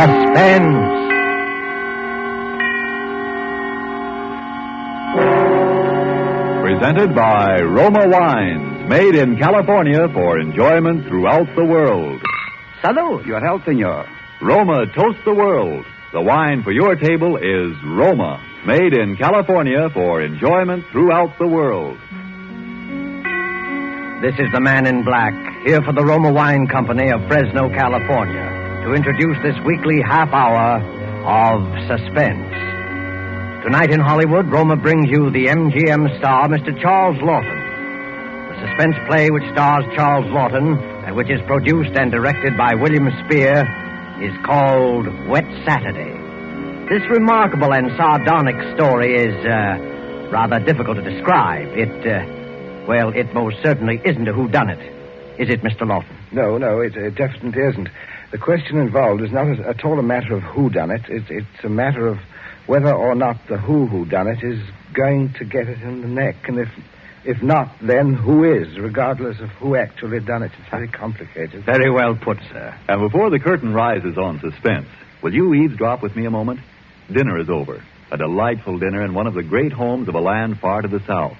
Suspense. Presented by Roma Wines, made in California for enjoyment throughout the world. Salud, your health, senor. Roma toasts the world. The wine for your table is Roma, made in California for enjoyment throughout the world. This is the Man in Black, here for the Roma Wine Company of Fresno, California, to introduce this weekly half hour of Suspense. Tonight in Hollywood, Roma brings you the MGM star, Mr. Charles Lawton. The suspense play which stars Charles Lawton, and which is produced and directed by William Spear, is called Wet Saturday. This remarkable and sardonic story is rather difficult to describe. It most certainly isn't a whodunit. Is it, Mr. Lawton? No, it definitely isn't. The question involved is not at all a matter of who done it. It's a matter of whether or not the who done it is going to get it in the neck. And if not, then who is, regardless of who actually done it. It's very complicated. Very well put, sir. And before the curtain rises on Suspense, will you eavesdrop with me a moment? Dinner is over. A delightful dinner in one of the great homes of a land far to the south.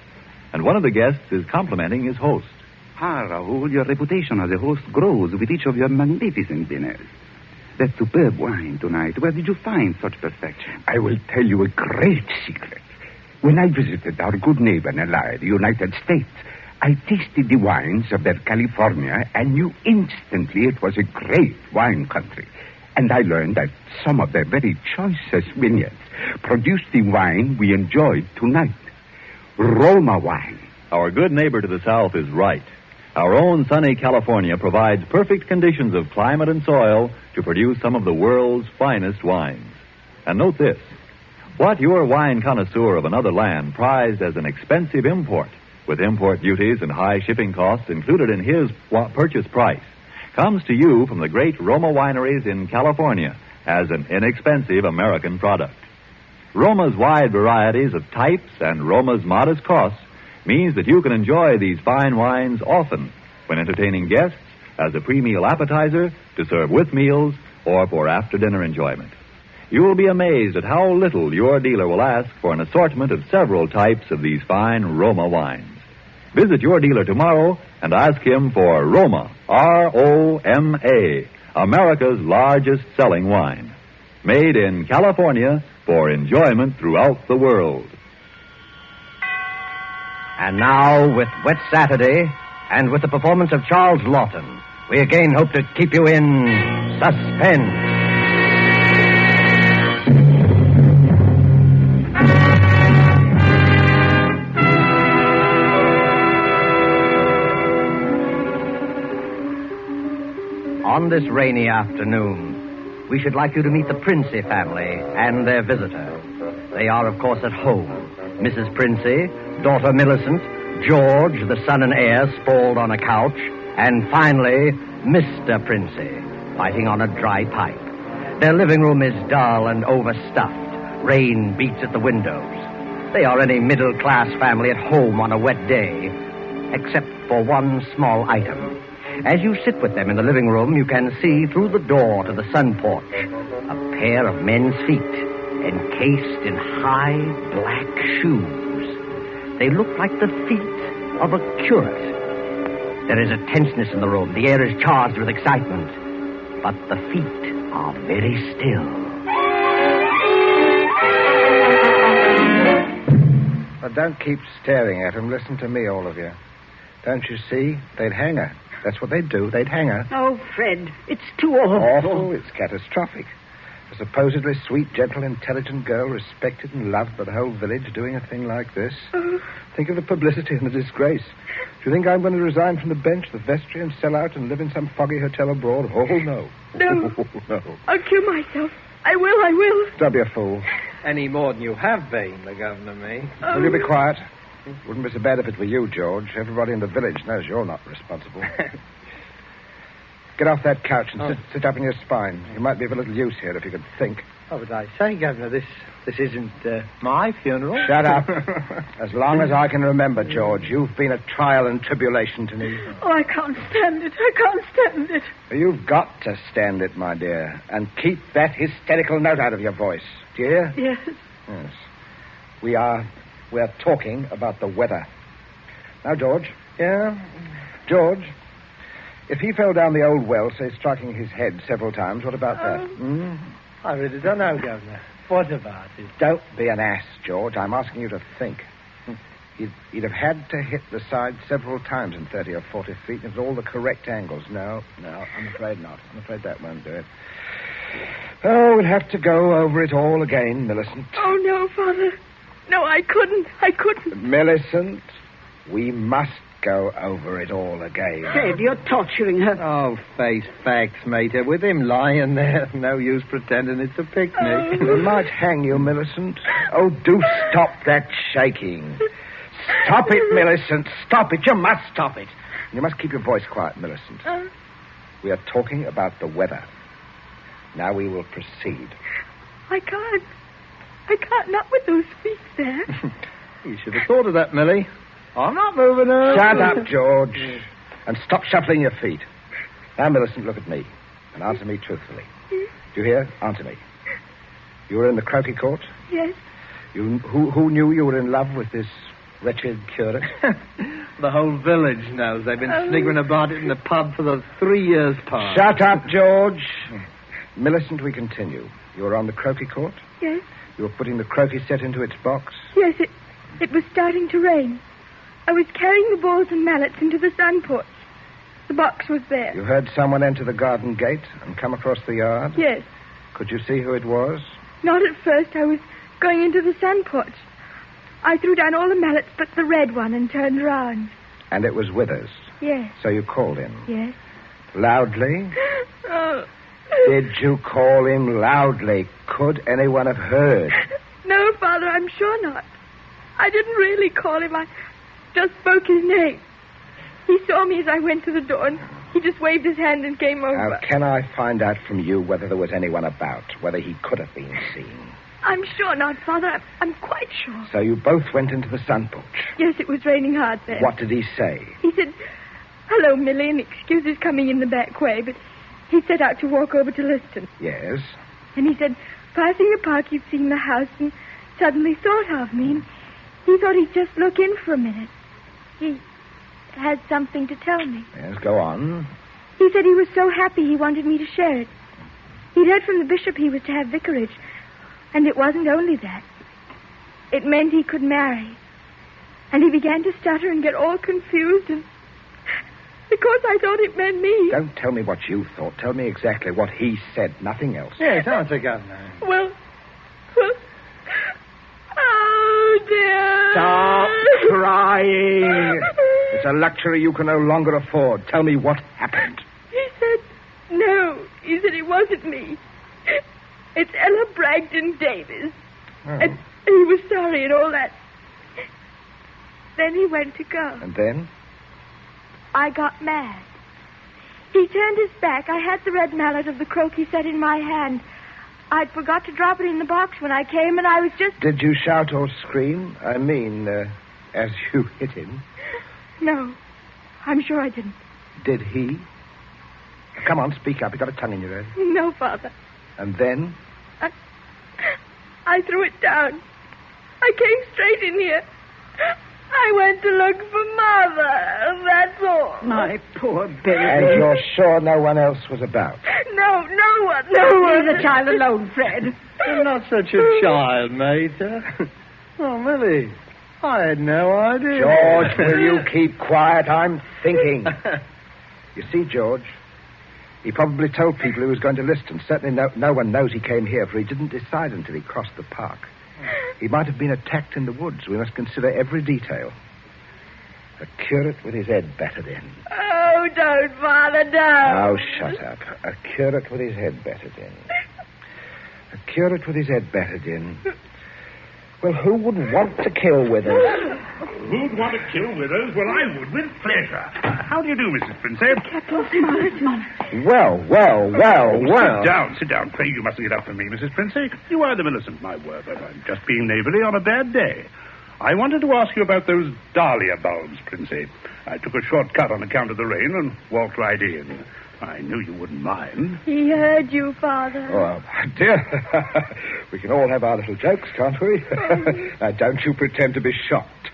And one of the guests is complimenting his host. Raoul, your reputation as a host grows with each of your magnificent dinners. That superb wine tonight, where did you find such perfection? I will tell you a great secret. When I visited our good neighbor and ally, the United States, I tasted the wines of their California and knew instantly it was a great wine country. And I learned that some of their very choicest vineyards produced the wine we enjoyed tonight. Roma wine. Our good neighbor to the south is right. Our own sunny California provides perfect conditions of climate and soil to produce some of the world's finest wines. And note this. What your wine connoisseur of another land prized as an expensive import, with import duties and high shipping costs included in his purchase price, comes to you from the great Roma wineries in California as an inexpensive American product. Roma's wide varieties of types and Roma's modest costs means that you can enjoy these fine wines often when entertaining guests as a pre-meal appetizer, to serve with meals, or for after-dinner enjoyment. You will be amazed at how little your dealer will ask for an assortment of several types of these fine Roma wines. Visit your dealer tomorrow and ask him for Roma, R-O-M-A, America's largest selling wine. Made in California for enjoyment throughout the world. And now, with Wet Saturday, and with the performance of Charles Lawton, we again hope to keep you in suspense. On this rainy afternoon, we should like you to meet the Princey family and their visitor. They are, of course, at home. Mrs. Princey, daughter Millicent, George, the son and heir, sprawled on a couch, and finally, Mr. Princey, biting on a dry pipe. Their living room is dull and overstuffed. Rain beats at the windows. They are any middle-class family at home on a wet day, except for one small item. As you sit with them in the living room, you can see through the door to the sun porch a pair of men's feet, encased in high black shoes. They look like the feet of a curate. There is a tenseness in the room. The air is charged with excitement. But the feet are very still. But don't keep staring at them. Listen to me, all of you. Don't you see? They'd hang her. That's what they'd do. They'd hang her. Oh, Fred, it's too awful. Awful? It's catastrophic. A supposedly sweet, gentle, intelligent girl, respected and loved by the whole village, doing a thing like this. Think of the publicity and the disgrace. Do you think I'm going to resign from the bench, the vestry, and sell out and live in some foggy hotel abroad? Oh, no. No. Oh, no. I'll kill myself. I will. Don't be a fool. Any more than you have been, the governor may. Will you be quiet? Wouldn't be so bad if it were you, George. Everybody in the village knows you're not responsible. Get off that couch and sit up in your spine. You might be of a little use here if you could think. Oh, but I say, Governor, this isn't my funeral. Shut up. As long as I can remember, George, you've been a trial and tribulation to me. Oh, I can't stand it. I can't stand it. You've got to stand it, my dear, and keep that hysterical note out of your voice. Do you hear? Yes. Yes. We're talking about the weather. Now, George. Yeah? George, if he fell down the old well, say, striking his head several times, what about that? I really don't know, Governor. What about it? Don't be an ass, George. I'm asking you to think. He'd have had to hit the side several times in 30 or 40 feet at all the correct angles. No, I'm afraid not. I'm afraid that won't do it. Oh, we'll have to go over it all again, Millicent. Oh, no, Father. No, I couldn't. Millicent, we must go over it all again. Fred, you're torturing her. Oh, face facts, mater. With him lying there, no use pretending it's a picnic. They might hang you, Millicent. Oh, do stop that shaking. Stop it, Millicent. Stop it. You must stop it. You must keep your voice quiet, Millicent. We are talking about the weather. Now we will proceed. I can't. Not with those feet there. You should have thought of that, Millie. I'm not moving her. Shut up, George. And stop shuffling your feet. Now, Millicent, look at me and answer me truthfully. Do you hear? Answer me. You were in the croquet court? Yes. Who knew you were in love with this wretched curate? The whole village knows. They've been sniggering about it in the pub for the 3 years past. Shut up, George. Millicent, we continue. You were on the croquet court? Yes. You were putting the croquet set into its box? Yes, it was starting to rain. I was carrying the balls and mallets into the sun porch. The box was there. You heard someone enter the garden gate and come across the yard? Yes. Could you see who it was? Not at first. I was going into the sun porch. I threw down all the mallets but the red one and turned round. And it was Withers? Yes. So you called him? Yes. Loudly? Oh. Did you call him loudly? Could anyone have heard? No, Father, I'm sure not. I didn't really call him. I just spoke his name. He saw me as I went to the door, and he just waved his hand and came over. Now, can I find out from you whether there was anyone about, whether he could have been seen? I'm sure not, Father. I'm quite sure. So you both went into the sun porch? Yes, it was raining hard there. What did he say? He said, "Hello, Millie," and excuse his coming in the back way, but he set out to walk over to Liston. Yes? And he said, passing the park, he'd seen the house and suddenly thought of me. And he thought he'd just look in for a minute. He had something to tell me. Yes, go on. He said he was so happy he wanted me to share it. He'd heard from the bishop he was to have vicarage. And it wasn't only that. It meant he could marry. And he began to stutter and get all confused, and because I thought it meant me. Don't tell me what you thought. Tell me exactly what he said, nothing else. Yes, answer, Governor. Well, oh, dear. Stop crying. It's a luxury you can no longer afford. Tell me what happened. He said, no. He said it wasn't me. It's Ella Bragdon Davis. Oh. And he was sorry and all that. Then he went to go. And then? I got mad. He turned his back. I had the red mallet of the croquet set in my hand. I'd forgot to drop it in the box when I came, and I was just... Did you shout or scream? I mean, as you hit him? No. I'm sure I didn't. Did he? Come on, speak up. You've got a tongue in your head. No, Father. And then? I threw it down. I came straight in here. I went to look for Mother. That's all. My poor baby. And you're sure no one else was about? No one. Leave the child alone, Fred. You're not such a child, mate. Oh, Millie, I had no idea. George, will you keep quiet? I'm thinking. You see, George, he probably told people he was going to Liston. Certainly no one knows he came here, for he didn't decide until he crossed the park. He might have been attacked in the woods. We must consider every detail. A curate with his head battered in. Oh, don't, Father, don't. Oh, shut up. A curate with his head battered in. A curate with his head battered in. Well, who would want to kill Withers? Who'd want to kill Withers? Well, I would, with pleasure. How do you do, Mrs. Princess? Captain Smollett. Well. Sit down. Pray, you mustn't get up for me, Mrs. Princess. You are the Millicent, my word, but I'm just being neighborly on a bad day. I wanted to ask you about those dahlia bulbs, Princey. I took a short cut on account of the rain and walked right in. I knew you wouldn't mind. He heard you, Father. Oh, dear. We can all have our little jokes, can't we? Now, don't you pretend to be shocked.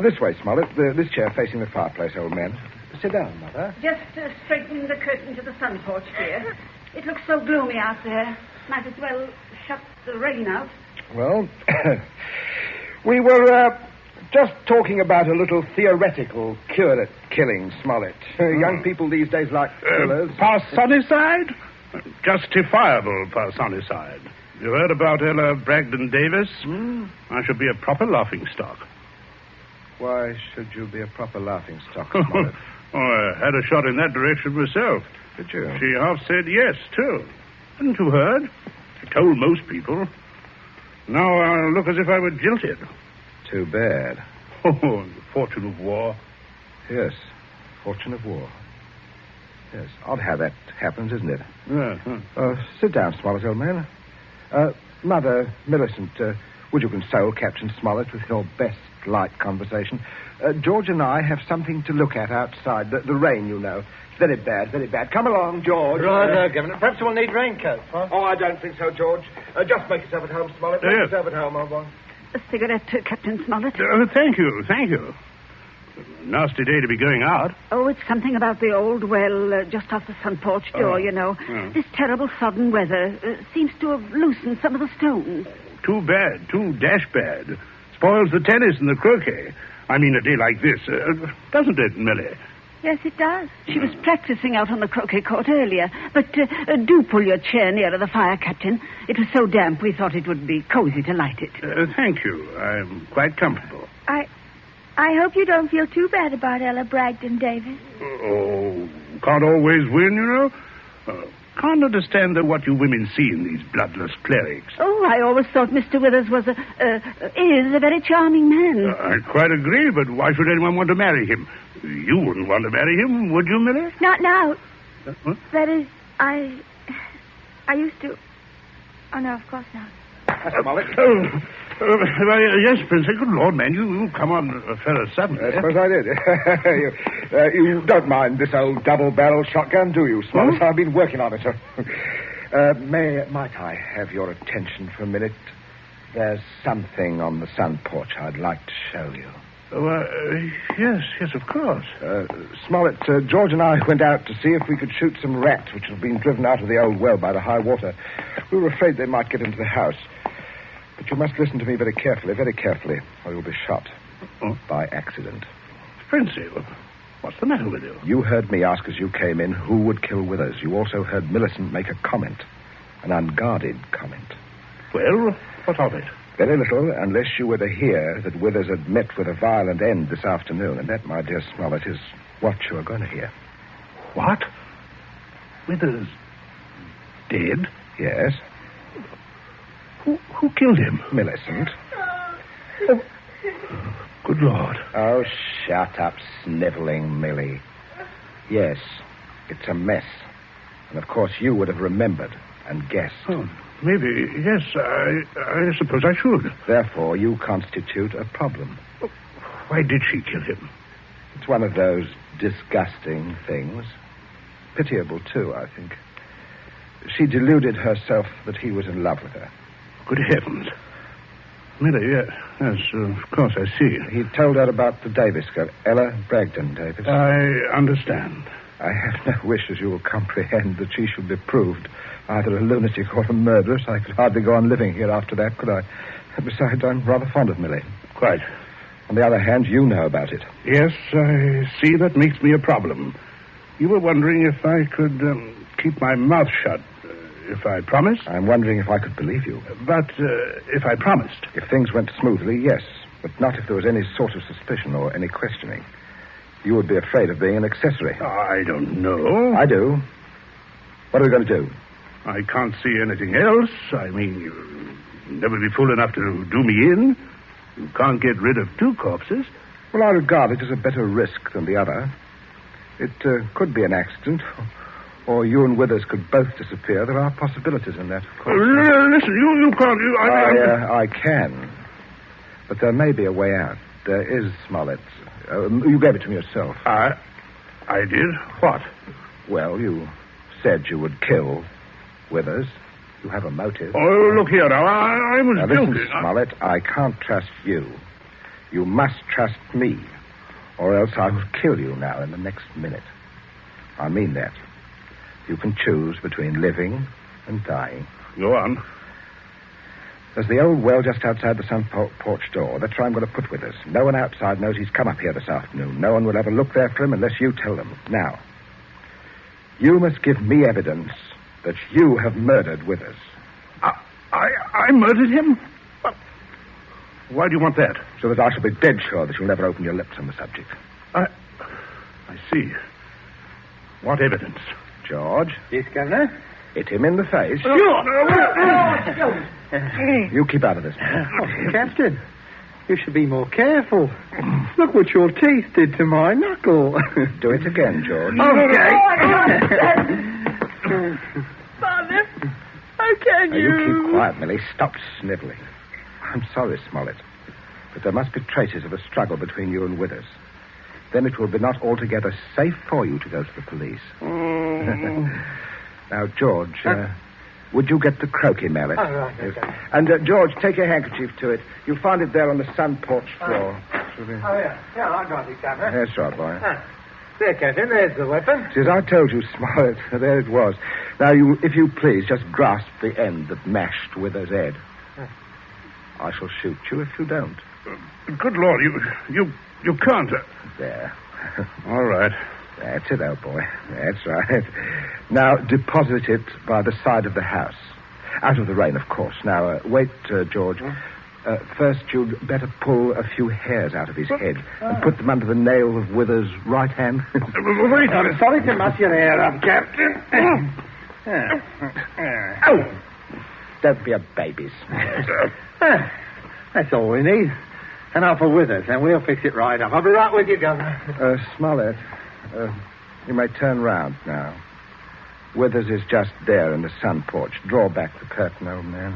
This way, Smollett. This chair facing the fireplace, old man. Sit down, Mother. Just straightening the curtain to the sun porch, dear. It looks so gloomy out there. Might as well shut the rain out. Well, we were just talking about a little theoretical cure at killing, Smollett. Young people these days like killers. Parsonicide? Justifiable parsonicide. You heard about Ella Bragdon Davis? I should be a proper laughingstock. Why should you be a proper laughingstock, Smollett? I had a shot in that direction myself. Did you? She half said yes, too. Hadn't you heard? She told most people. Now I'll look as if I were jilted. Too bad. Oh, the fortune of war. Yes, fortune of war. Yes, odd how that happens, isn't it? Sit down, Smollett, old man. Mother Millicent, would you console Captain Smollett with your best light conversation? George and I have something to look at outside. The rain, you know. It's very bad, very bad. Come along, George. Right, Governor. Perhaps we'll need raincoats, huh? Oh, I don't think so, George. Just make yourself at home, Smollett. Make yourself at home, old boy. A cigarette, Captain Smollett? Thank you. Nasty day to be going out. Oh, it's something about the old well just off the sun porch door, you know. This terrible sudden weather seems to have loosened some of the stones. Too bad. Too dash bad. Spoils the tennis and the croquet. I mean, a day like this, doesn't it, Millie? Yes, it does. She was practicing out on the croquet court earlier. But do pull your chair nearer the fire, Captain. It was so damp we thought it would be cozy to light it. Thank you. I'm quite comfortable. I hope you don't feel too bad about Ella Bragdon Davis. Oh, can't always win, you know. Can't understand what you women see in these bloodless clerics. Oh, I always thought Mr. Withers is a very charming man. I quite agree, but why should anyone want to marry him? You wouldn't want to marry him, would you, Millie? Not now. Huh? That is, I used to. Oh, no, of course not. Smollett. Yes, Princess. Good Lord, man, you come on a fellow suddenly. I suppose I did. You don't mind this old double-barrel shotgun, do you, Smollett? I've been working on it, sir. Might I have your attention for a minute? There's something on the sun porch I'd like to show you. Yes, of course. Smollett, George and I went out to see if we could shoot some rats which had been driven out of the old well by the high water. We were afraid they might get into the house. But you must listen to me very carefully, or you'll be shot. By accident. Princey, what's the matter with you? You heard me ask as you came in who would kill Withers. You also heard Millicent make a comment. An unguarded comment. Well, what of it? Very little, unless you were to hear that Withers had met with a violent end this afternoon. And that, my dear Smollett, is what you are going to hear. What? Withers dead? Yes. Who killed him? Millicent. Oh. Good Lord. Oh, shut up, sniveling Millie. Yes, it's a mess. And of course you would have remembered and guessed. Oh, maybe, yes, I suppose I should. Therefore, you constitute a problem. Why did she kill him? It's one of those disgusting things. Pitiable, too, I think. She deluded herself that he was in love with her. Good heavens. Millie, yes, of course, I see. He told her about the Davis girl, Ella Bragdon Davis. I understand. I have no wish, as you will comprehend, that she should be proved either a lunatic or a murderess. I could hardly go on living here after that, could I? Besides, I'm rather fond of Millie. Quite. On the other hand, you know about it. Yes, I see that makes me a problem. You were wondering if I could keep my mouth shut. If I promised? I'm wondering if I could believe you. But if I promised? If things went smoothly, yes. But not if there was any sort of suspicion or any questioning. You would be afraid of being an accessory. I don't know. I do. What are we going to do? I can't see anything else. I mean, you'll never be fool enough to do me in. You can't get rid of two corpses. Well, I regard it as a better risk than the other. It could be an accident, or you and Withers could both disappear. There are possibilities in that, of course. Listen, you can't... I can. But there may be a way out. There is, Smollett. You gave it to me yourself. I did? What? Well, you said you would kill Withers. You have a motive. Oh, look here now. I was listen, joking. Smollett, I can't trust you. You must trust me, or else I will kill you now in the next minute. I mean that. You can choose between living and dying. Go on. There's the old well just outside the front porch door. That's where I'm going to put Withers. No one outside knows he's come up here this afternoon. No one will ever look there for him unless you tell them. Now, you must give me evidence that you have murdered Withers. I murdered him? Why do you want that? So that I shall be dead sure that you'll never open your lips on the subject. I see. What evidence? George? Yes, Governor? Hit him in the face. You keep out of this, man. Oh, Captain, you should be more careful. Look what your teeth did to my knuckle. Do it again, George. Okay. Father, how can Now, you keep quiet, Millie. Stop sniveling. I'm sorry, Smollett, but there must be traces of a struggle between you and Withers. Then it will be not altogether safe for you to go to the police. Now, George, would you get the croquet mallet? Oh, right, yes. okay. And, George, take your handkerchief to it. You'll find it there on the sun porch floor. Oh, yeah. Yeah, I got it, Governor. That's right, boy. There, Captain, there's the weapon. As I told you, Smollett, there it was. Now, if you please, just grasp the end that mashed Withers' head. I shall shoot you if you don't. Good Lord, you can't. There. All right. That's it, old boy. That's right. Now, deposit it by the side of the house. Out of the rain, of course. Now, wait, George. First, you'd better pull a few hairs out of his head and put them under the nail of Withers' right hand. Wait, I'm sorry to mess your hair up, Captain. Oh! Don't be a baby, Smollett. That's all we need. And I'll put Withers, and we'll fix it right up. I'll be right with you, Governor. Smollett, you may turn round now. Withers is just there in the sun porch. Draw back the curtain, old man.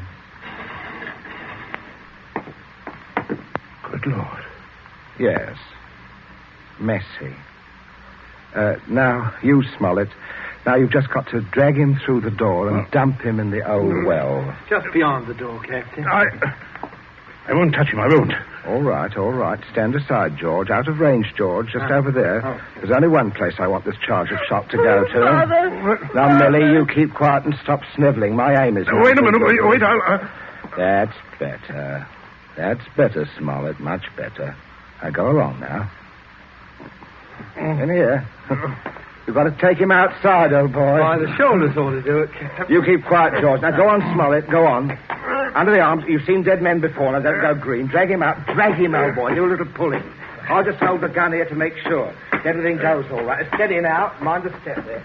Good Lord. Yes. Messy. Now, you, Smollett. Now, you've just got to drag him through the door and dump him in the old well. Just beyond the door, Captain. I won't touch him, I won't. All right, all right. Stand aside, George. Out of range, George. Just over there. There's only one place I want this charge of shot to go to. Father. Now, Millie, you keep quiet and stop sniveling. My aim is... Wait a minute. Wait, I'll... That's better. That's better, Smollett. Much better. Now, go along now. In here. You've got to take him outside, old boy. Why, the shoulders ought to do it, Captain. You keep quiet, George. Now, go on, Smollett. Go on. Under the arms. You've seen dead men before. Now, don't go green. Drag him out. Drag him, old boy. Do a little pulling. I'll just hold the gun here to make sure. Everything goes all right. Steady now. Mind the step there.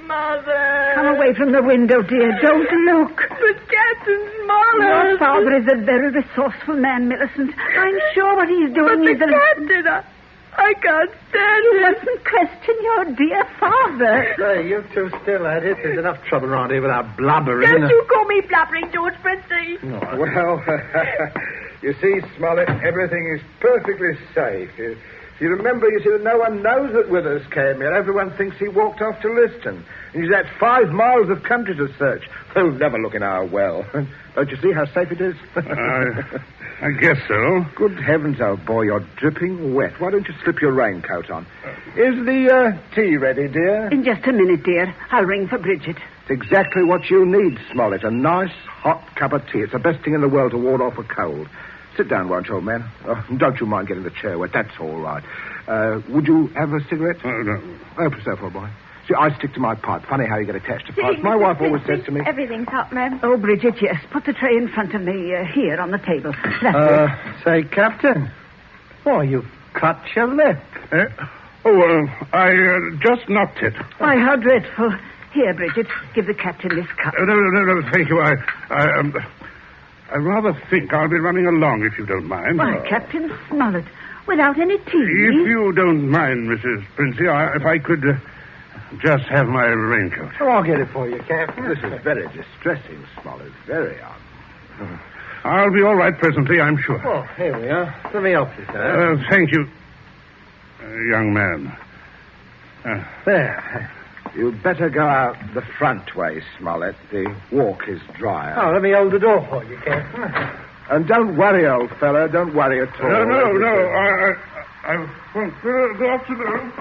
Mother. Come away from the window, dear. Don't look. But Captain Smollett. Your father is a very resourceful man, Millicent. I'm sure what he's doing is... But the Captain, I can't stand You it. mustn't question your dear father. Say, you two still at it. There's enough trouble around here without blubbering. Don't you call me blubbering, George Princey. Well, you see, Smollett, everything is perfectly safe. You remember, that no one knows that Withers came here. Everyone thinks he walked off to Liston. And he's had 5 miles of country to search. They'll never look in our well. Don't you see how safe it is? I guess so. Good heavens, old boy, you're dripping wet. Why don't you slip your raincoat on? Is the tea ready, dear? In just a minute, dear. I'll ring for Bridget. It's exactly what you need, Smollett. A nice, hot cup of tea. It's the best thing in the world to ward off a cold. Sit down, won't you, old man? Don't you mind getting the chair wet. That's all right. Would you have a cigarette? No. Help yourself, old boy. See, I stick to my pipe. Funny how you get attached to pipes. My wife always says to me... Everything's hot, ma'am. Oh, Bridget, yes. Put the tray in front of me here on the table. That's it. Say, Captain. Why, you've cut your lip. I just knocked it. Why, how dreadful. Here, Bridget, give the captain this cup. No, thank you. I rather think I'll be running along, if you don't mind. Why, Captain Smollett, without any tea? If you don't mind, Mrs. Princey, if I could just have my raincoat. Oh, I'll get it for you, Captain. This is very distressing, Smollett. Very odd. I'll be all right presently, I'm sure. Oh, here we are. Let me help you, sir. Thank you, young man. There. You'd better go out the front way, Smollett. The walk is drier. Oh, let me hold the door for you, Captain. And don't worry, old fellow. Don't worry at all. No. I won't go up to the room.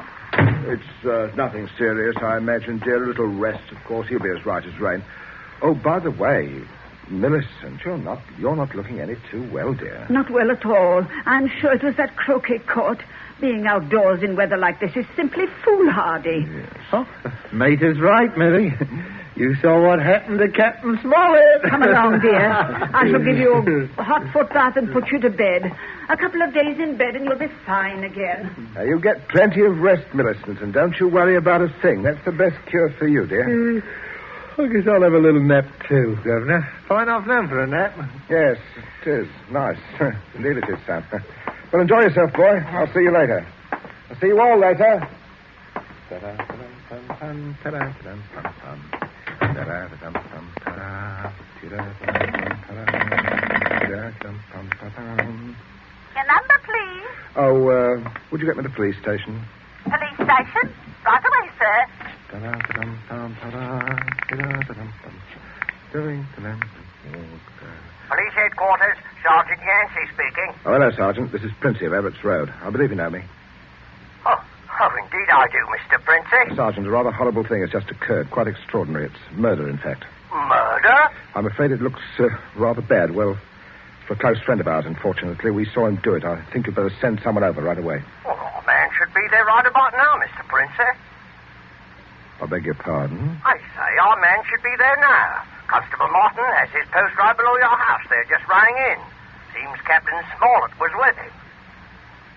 It's nothing serious, I imagine, dear. A little rest, of course. He'll be as right as rain. Oh, by the way, Millicent, you're not looking any too well, dear. Not well at all. I'm sure it was that croquet court. Being outdoors in weather like this is simply foolhardy. Yes. Oh, mate is right, Millie. You saw what happened to Captain Smollett. Come along, dear. I shall give you a hot foot bath and put you to bed. A couple of days in bed and you'll be fine again. Now, you get plenty of rest, Millicent, and don't you worry about a thing. That's the best cure for you, dear. I guess I'll have a little nap, too, Governor. Fine off now for a nap. Yes, it is. Nice. Indeed it is, Sam. Well, enjoy yourself, boy. I'll see you later. I'll see you all later. Your number, please. Oh, would you get me to the police station? Police station? Right away, sir. Police headquarters, Sergeant Yancey speaking. Oh, hello, Sergeant. This is Princey of Abbott's Road. I believe you know me. Oh, indeed I do, Mr. Princey. Sergeant, a rather horrible thing has just occurred. Quite extraordinary. It's murder, in fact. Murder? I'm afraid it looks rather bad. Well, for a close friend of ours, unfortunately. We saw him do it. I think you'd better send someone over right away. Well, our man should be there right about now, Mr. Princey. I beg your pardon? I say our man should be there now. Constable Martin has his post right below your house there, just running in. Seems Captain Smollett was with him.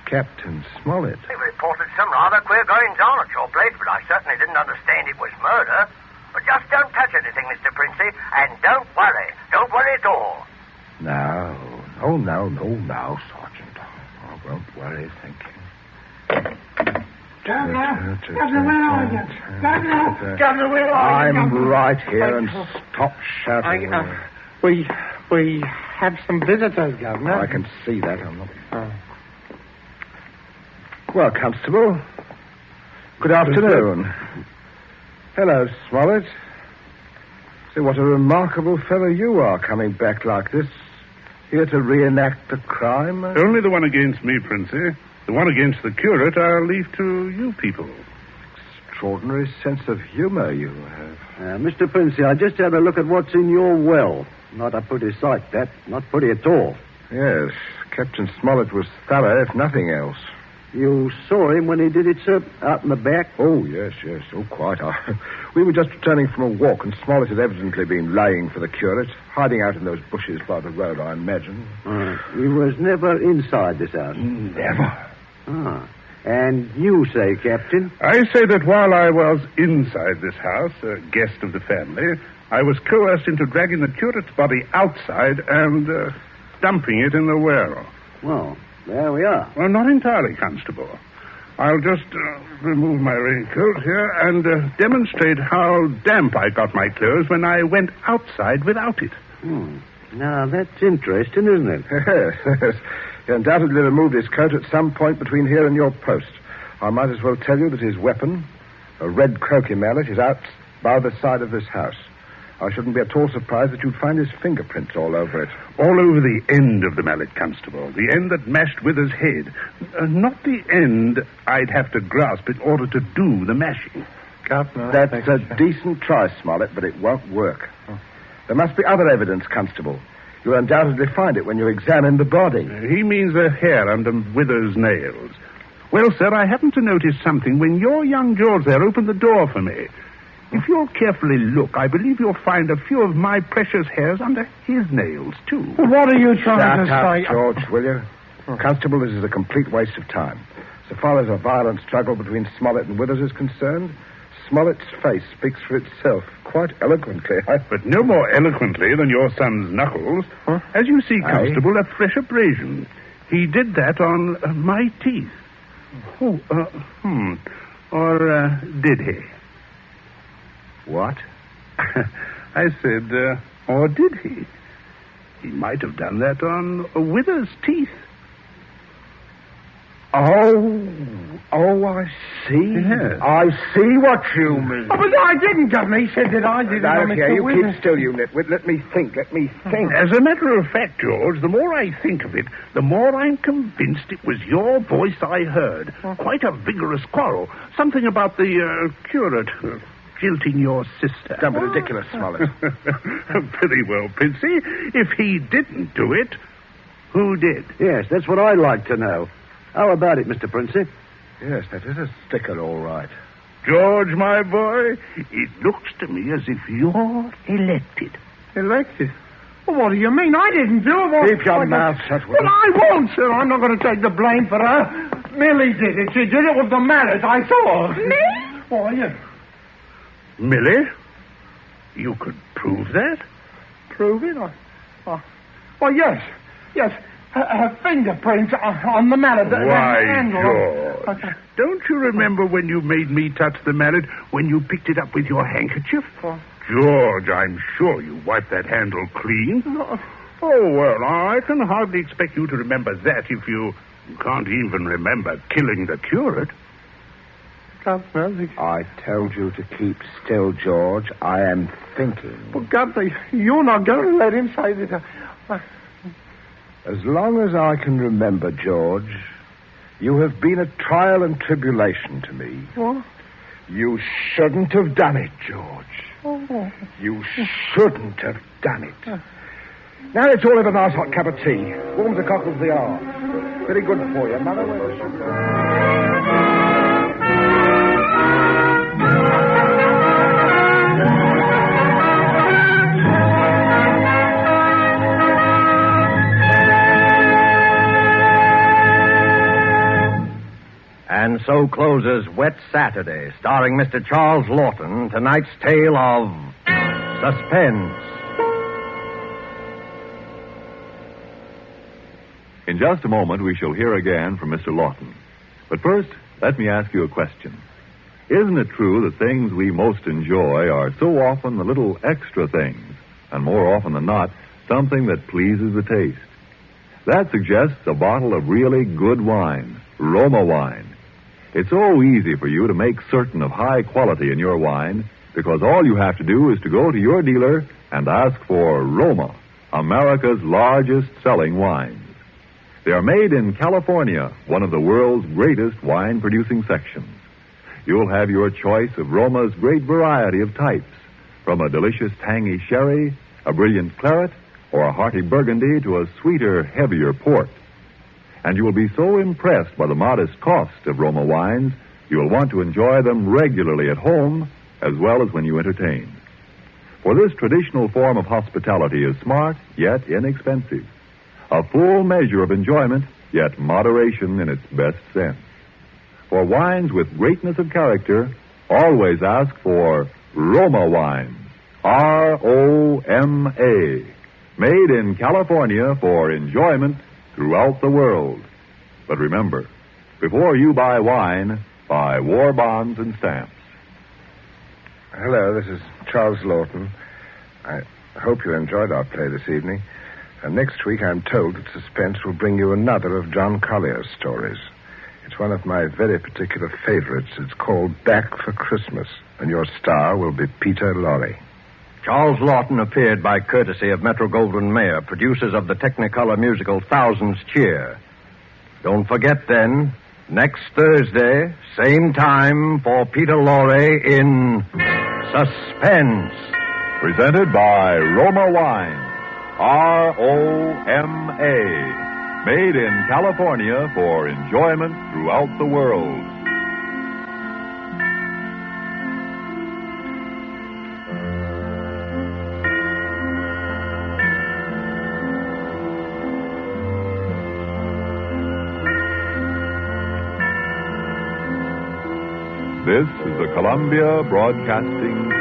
Captain Smollett? He reported some rather queer goings-on at your place, but I certainly didn't understand it was murder. But just don't touch anything, Mr. Princey, and don't worry. Don't worry at all. No, Sergeant. I won't worry, thank you. Governor, where are you? Governor, where are you? I'm right here, and stop shouting. We have some visitors, Governor. I can see that. I'm not... Well, Constable, good afternoon. Hello, Smollett. See, what a remarkable fellow you are, coming back like this. Here to reenact the crime. Only the one against me, Princey. The one against the curate I'll leave to you people. Extraordinary sense of humor you have. Mr. Princey, I just had a look at what's in your well. Not a pretty sight, that. Not pretty at all. Yes, Captain Smollett was thorough, if nothing else. You saw him when he did it, sir, out in the back? Oh, yes. Oh, quite. We were just returning from a walk, and Smollett had evidently been laying for the curate, hiding out in those bushes by the road, I imagine. He was never inside this house? Never. And you say, Captain? I say that while I was inside this house, a guest of the family, I was coerced into dragging the curate's body outside and dumping it in the well. Well, there we are. Well, not entirely, Constable. I'll just remove my raincoat here and demonstrate how damp I got my clothes when I went outside without it. Now, that's interesting, isn't it? Yes. He undoubtedly removed his coat at some point between here and your post. I might as well tell you that his weapon, a red croquet mallet, is out by the side of this house. I shouldn't be at all surprised that you'd find his fingerprints all over it. All over the end of the mallet, Constable. The end that mashed Withers' head. Not the end I'd have to grasp in order to do the mashing. Governor, that's a decent try, Smollett, but it won't work. There must be other evidence, Constable. You'll undoubtedly find it when you examine the body. He means the hair under Withers' nails. Well, sir, I happened to notice something when your young George there opened the door for me. If you'll carefully look, I believe you'll find a few of my precious hairs under his nails, too. Well, what are you trying to say? Shut up, George, will you? Constable, this is a complete waste of time. So far as a violent struggle between Smollett and Withers is concerned, Smollett's face speaks for itself quite eloquently. But no more eloquently than your son's knuckles. Huh? As you see, Aye. Constable, a fresh abrasion. He did that on my teeth. Oh, Or did he? What? I said, or did he? He might have done that on Wither's teeth. Oh, I see. Yes. I see what you mean. Oh, but I didn't, Governor. He said that I did it on Okay, Mr. you Wither. keep still, you nitwit. Let me think. As a matter of fact, George, the more I think of it, the more I'm convinced it was your voice I heard. Quite a vigorous quarrel. Something about the curate jilting your sister. Don't be ridiculous, Smollett. Very well, Princey. If he didn't do it, who did? Yes, that's what I'd like to know. How about it, Mr. Princey? Yes, that is a sticker, all right. George, my boy, it looks to me as if you're elected. Elected? Well, what do you mean? I didn't do it. Well, Keep your mouth shut, will But you? I won't, sir. I'm not going to take the blame for her. Millie did it. She did it with the mallet. I saw her. Me? Oh, yes. Millie? You could prove that? Prove it? Oh, yes. Yes. Her fingerprints on the mallet. The handle. George. Okay. Don't you remember when you made me touch the mallet when you picked it up with your handkerchief? George, I'm sure you wiped that handle clean. Oh, well, I can hardly expect you to remember that if you can't even remember killing the curate. Governor, I told you to keep still, George. I am thinking. well, Governor, you're not going to let him say that. As long as I can remember, George, you have been a trial and tribulation to me. What? You shouldn't have done it, George. Oh. You shouldn't have done it. Now let's all have a nice hot cup of tea. Warms the cockles of the arm. Very good for you, Mother. Where's the sugar? And so closes Wet Saturday, starring Mr. Charles Lawton, tonight's tale of suspense. In just a moment, we shall hear again from Mr. Lawton. But first, let me ask you a question. Isn't it true that things we most enjoy are so often the little extra things, and more often than not, something that pleases the taste? That suggests a bottle of really good wine, Roma wine. It's so easy for you to make certain of high quality in your wine because all you have to do is to go to your dealer and ask for Roma, America's largest selling wines. They are made in California, one of the world's greatest wine-producing sections. You'll have your choice of Roma's great variety of types, from a delicious tangy sherry, a brilliant claret, or a hearty burgundy to a sweeter, heavier port. And you will be so impressed by the modest cost of Roma wines, you will want to enjoy them regularly at home as well as when you entertain. For this traditional form of hospitality is smart, yet inexpensive. A full measure of enjoyment, yet moderation in its best sense. For wines with greatness of character, always ask for Roma wines. R-O-M-A. Made in California for enjoyment throughout the world. But remember, before you buy wine, buy war bonds and stamps. Hello, this is Charles Lawton. I hope you enjoyed our play this evening. Next week, I'm told that Suspense will bring you another of John Collier's stories. It's one of my very particular favorites. It's called Back for Christmas, and your star will be Peter Lorre. Charles Lawton appeared by courtesy of Metro-Goldwyn-Mayer, producers of the Technicolor musical Thousands Cheer. Don't forget, then, next Thursday, same time, for Peter Lorre in Suspense. Presented by Roma Wine. R-O-M-A. Made in California for enjoyment throughout the world. This is the Columbia Broadcasting